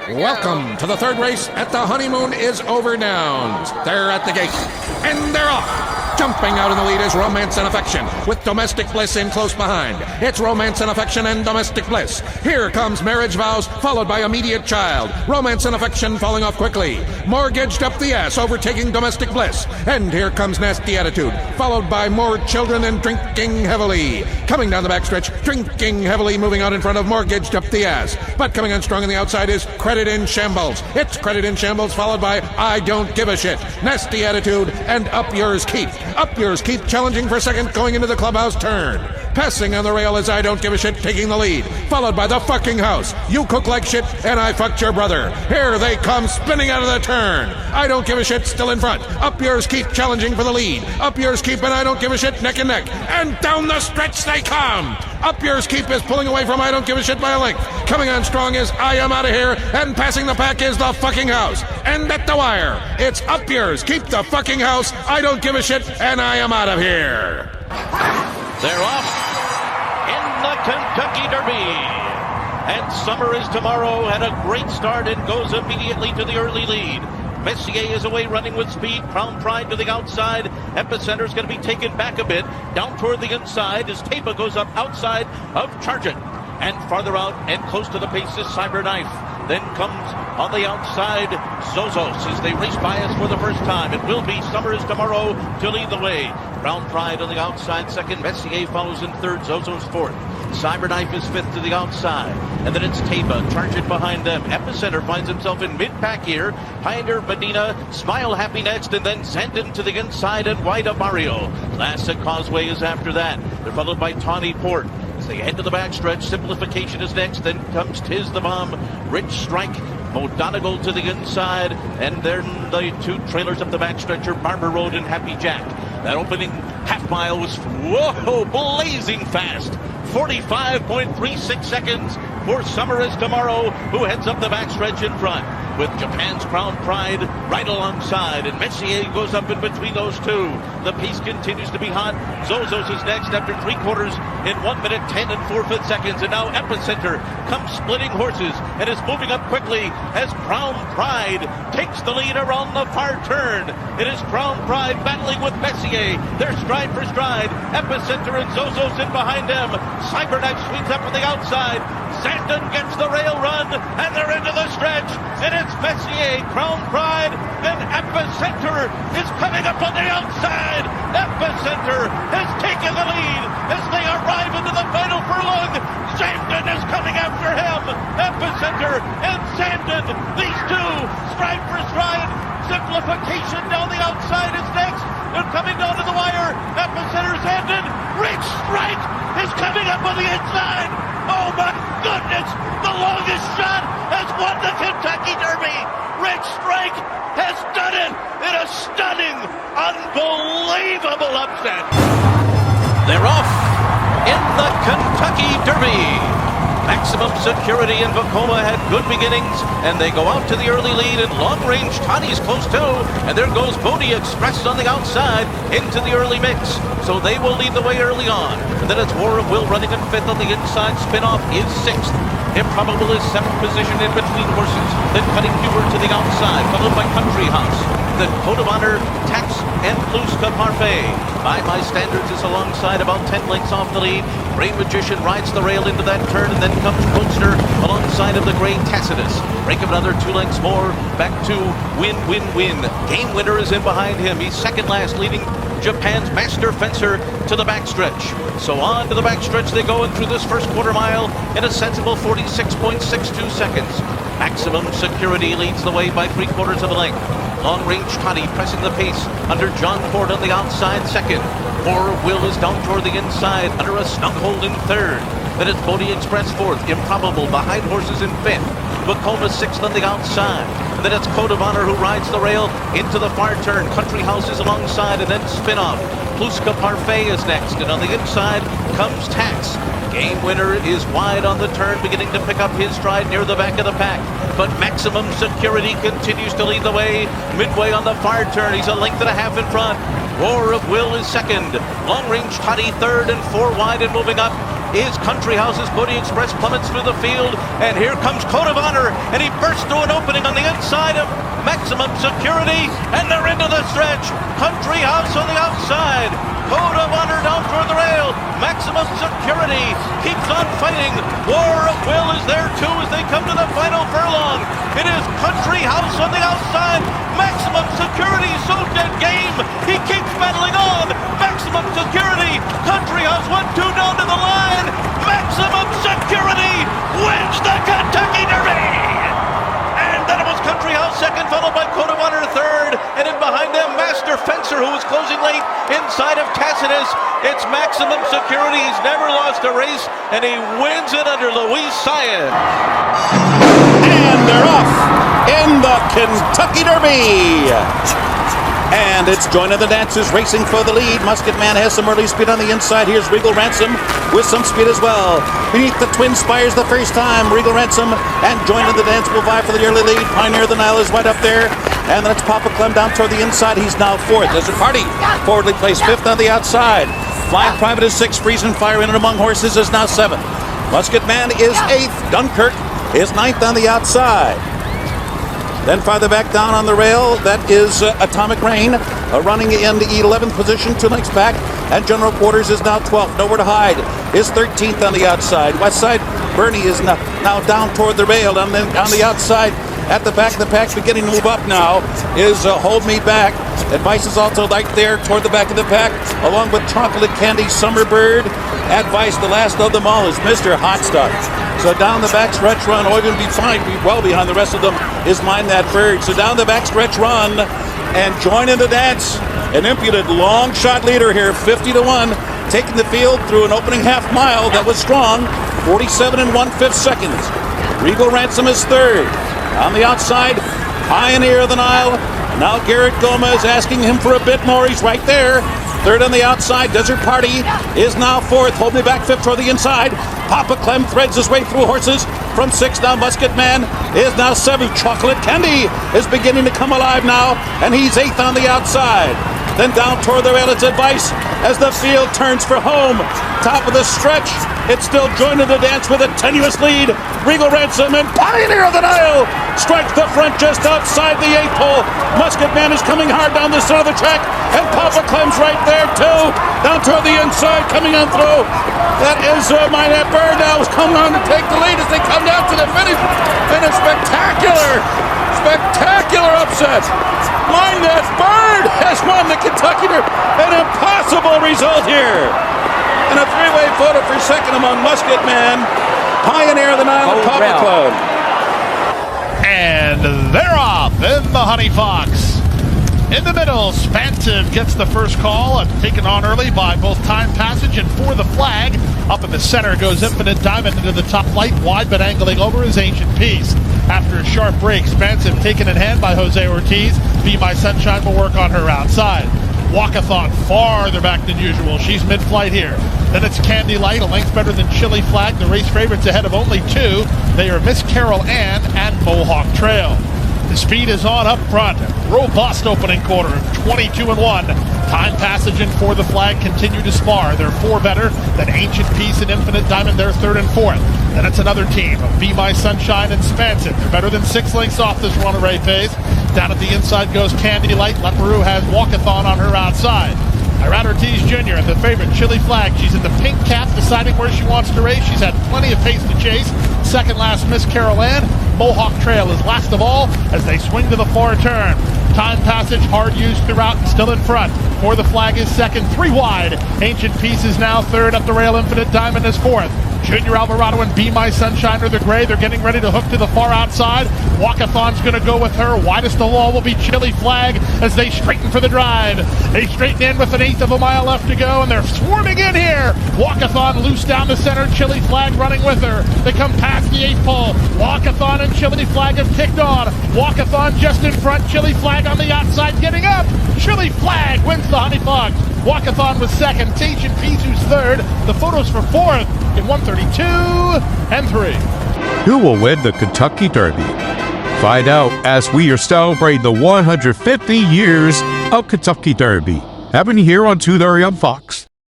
Welcome to the third race at the Honeymoon is Over Downs. They're at the gate, and they're off. Jumping out in the lead is Romance and Affection, with Domestic Bliss in close behind. It's Romance and Affection and Domestic Bliss. Here comes Marriage Vows, followed by Immediate Child. Romance and Affection falling off quickly. Mortgaged Up the Ass, overtaking Domestic Bliss. And here comes Nasty Attitude, followed by More Children and Drinking Heavily. Coming down the backstretch, Drinking Heavily moving out in front of Mortgaged Up the Ass. But coming on strong on the outside is Credit in Shambles. It's Credit in Shambles, followed by I Don't Give a Shit, Nasty Attitude, and Up Yours Keep. Up Yours Keep challenging for second going into the clubhouse turn. Passing on the rail is I Don't Give a Shit taking the lead, followed by The Fucking House. You Cook Like Shit and I Fucked Your Brother. Here they come spinning out of the turn. I Don't Give a Shit still in front. Up Yours Keep challenging for the lead. Up Yours Keep and I Don't Give a Shit neck and neck. And down the stretch they come. Up Yours Keep is pulling away from I Don't Give a Shit by a length. Coming on strong is I Am Out of Here, and passing the pack is The Fucking House. And at the wire, it's Up Yours Keep, The Fucking House, I Don't Give a Shit, and I Am Out of Here. They're off in the Kentucky Derby. And Summer is Tomorrow had a great start and goes immediately to the early lead. Messier is away running with speed. Crown Pride to the outside. Epicenter is going to be taken back a bit. Down toward the inside as Tapa goes up outside of Chargent. And farther out and close to the pace is Cyberknife. Then comes on the outside Zozos as they race by us for the first time. It will be Summer is Tomorrow to lead the way. Crown Pride on the outside second. Messier follows in third. Zozos fourth. Cyberknife is fifth to the outside. And then it's Tapa, Chargent behind them. Epicenter finds himself in mid-pack here. Pioneer Medina, Smile Happy next, and then Zandon to the inside and wide of Mario. Classic Causeway is after that. They're followed by Tawny Port. As they head to the backstretch, Simplification is next. Then comes Tiz the Bomb, Rich Strike, O'Donegal to the inside, and then the two trailers up the backstretch are Barber Road and Happy Jack. That opening half mile was, blazing fast. 45.36 seconds for Summer is Tomorrow, who heads up the backstretch in front, with Japan's Crown Pride right alongside, and Messier goes up in between those two. The pace continues to be hot. Zozos is next after 3/4 in 1 minute 10 and 4/5 seconds, and now Epicenter comes splitting horses and is moving up quickly as Crown Pride takes the lead around the far turn. It is Crown Pride battling with Messier. They're stride for stride. Epicenter and Zozos in behind them. Cyberknife swings up on the outside. Zandon gets the rail run, and they're into the stretch. And it's Messier, Crown Pride, and Epicenter is coming up on the outside. Epicenter has taken the lead as they arrive into the final furlong. Zandon is coming after him. Epicenter and Zandon, these two, stride for stride. Simplification down the outside is next. They're coming down to the wire. Epicenter, Zandon, Rich Strike is coming up on the inside. Oh my goodness, the longest shot has won the Kentucky Derby. Rich Strike has done it in a stunning, unbelievable upset. They're off in the Kentucky Derby. Maximum Security and Vekoma had good beginnings, and they go out to the early lead, and Long Range Tawny's close too, and there goes Bodie Express on the outside into the early mix. So they will lead the way early on. And then it's War of Will running in fifth on the inside. Spinoff is sixth. Improbable is seventh position in between horses. Then Cutting Hubert to the outside, followed by Country House. Then Code of Honor, Tax, and Bluescup Parfait. By my standards is alongside about 10 lengths off the lead. Brain Magician rides the rail into that turn, and then comes Poster alongside of the gray Tacitus. Break of another 2 lengths more, back to Win. Game Winner is in behind him. He's second last, leading Japan's Master Fencer to the backstretch. So on to the backstretch they go, and through this first quarter mile in a sensible 46.62 seconds. Maximum Security leads the way by 3/4 of a length. Long Range Tawny pressing the pace under John Ford on the outside second. War of Will is down toward the inside under a snug hold in third. Then it's Bodie Express fourth. Improbable behind horses in fifth. Vekoma sixth on the outside. And then it's Code of Honor who rides the rail into the far turn. Country House is alongside, and then Spinoff. Bluescup Parfait is next, and on the inside comes Tax. Game Winner is wide on the turn, beginning to pick up his stride near the back of the pack. But Maximum Security continues to lead the way. Midway on the far turn, he's a length and a half in front. War of Will is second. Long Range Tawny third, and 4 wide and moving up. is Country House's Pony Express plummets through the field, and here comes Code of Honor, and he bursts through an opening on the inside of Maximum Security, and they're into the stretch. Country House on the outside. Code of Honor down toward the rail. Maximum Security keeps on fighting. War of Will is there too as they come to the final furlong. It is Country House on the outside. Maximum Security so dead game. He keeps battling on. Maximum Security. Country House 1-2 down to the line. Maximum Security wins the Kentucky Derby. And then it was Country House second, followed by Code of Honor third, and in behind them, Master Fencer, who was closing late inside of Tacitus. It's Maximum Security. He's never lost a race, and he wins it under Louise Syan. And they're off in the Kentucky Derby. And it's Join in the Dances racing for the lead. Musket Man has some early speed on the inside. Here's Regal Ransom with some speed as well. Beneath the Twin Spires the first time. Regal Ransom and Join in the Dance will vie for the early lead. Pioneer of the Nile is right up there. And that's Papa Clem down toward the inside. He's now fourth. Desert Party forwardly placed fifth on the outside. Flying Private is sixth. Freezing Fire in and among horses is now seventh. Musket Man is eighth. Dunkirk is ninth on the outside. Then farther back down on the rail, that is Atomic Rain, running in the 11th position, 2 lengths back, and General Quarters is now 12th. Nowhere to Hide is 13th on the outside. Westside Bernie is now down toward the rail, and then on the outside, at the back of the pack, beginning to move up now, is Hold Me Back. Advice is also right there toward the back of the pack, along with Chocolate Candy, Summerbird. Advice, the last of them all, is Mr. Hot Stuff. So down the back stretch run, or even be well behind the rest of them, is Mind That Bird. So down the back stretch run, and Join in the Dance. An impudent long shot leader here, 50-1, taking the field through an opening half mile that was strong, 47 1/5 seconds. Regal Ransom is third. On the outside, Pioneer of the Nile. Now Garrett Gomez asking him for a bit more. He's right there. Third on the outside, Desert Party is now fourth. Hold Me Back fifth toward the inside. Papa Clem threads his way through horses. From sixth down, Musket Man is now seventh. Chocolate Candy is beginning to come alive now, and he's eighth on the outside. Then down toward the rail, it's Advice as the field turns for home. Top of the stretch, it's still Join in the Dance with a tenuous lead. Regal Ransom and Pioneer of the Nile strikes the front just outside the 8th hole. Musket Man is coming hard down the center of the track, and Papa Clem's right there too. Down toward the inside, coming on through. That is Mind That Bird now is coming on to take the lead as they come down to the finish. And a spectacular upset. Mind That Bird has won the Kentucky Derby. An impossible result here. And a three-way photo for second among Musket Man, Pioneer of the Nile, and Papa Clem. And they're off in the Honey Fox. In the middle, Spansive gets the first call, taken on early by both Time Passage and For the Flag. Up in the center goes Infinite Diamond into the top light, wide but angling over is Ancient Peace. After a sharp break, Spansive taken in hand by Jose Ortiz. Be My Sunshine will work on her outside. Walkathon farther back than usual. She's mid-flight here. Then it's Candy Light, a length better than Chili Flag. The race favorites ahead of only 2. They are Miss Carol Ann and Mohawk Trail. The speed is on up front. Robust opening quarter of 22-1. Time Passage and For the Flag continue to spar. They're 4 better than Ancient Peace and Infinite Diamond. They're 3rd and 4th. Then it's another team of Be My Sunshine and Spansive. They're better than 6 lengths off this runaway pace. Down at the inside goes Candy Light. Leperoux has Walkathon on her outside. Irad Ortiz Jr. and the favorite Chili Flag. She's in the pink cap deciding where she wants to race. She's had plenty of pace to chase. Second last, Miss Carol Ann. Mohawk Trail is last of all as they swing to the far turn. Time Passage, hard used throughout and still in front. For the Flag is second, 3 wide. Ancient Peace is now third. Up the rail, Infinite Diamond is fourth. Junior Alvarado and Be My Sunshine are the gray. They're getting ready to hook to the far outside. Walkathon's going to go with her. Widest of all will be Chili Flag as they straighten for the drive. They straighten in with 1/8 of a mile left to go, and they're swarming in here. Walkathon loose down the center. Chili Flag running with her. They come past the 8th pole. Walkathon and Chili Flag have kicked on. Walkathon just in front. Chili Flag on the outside getting up. Chili Flag wins the Honey Fox. Walkathon was second. Ancient Peace who's third. The photos for fourth in 1:32 and 3. Who will win the Kentucky Derby? Find out as we are celebrating the 150 years of Kentucky Derby. Happening here on Tudor on Fox.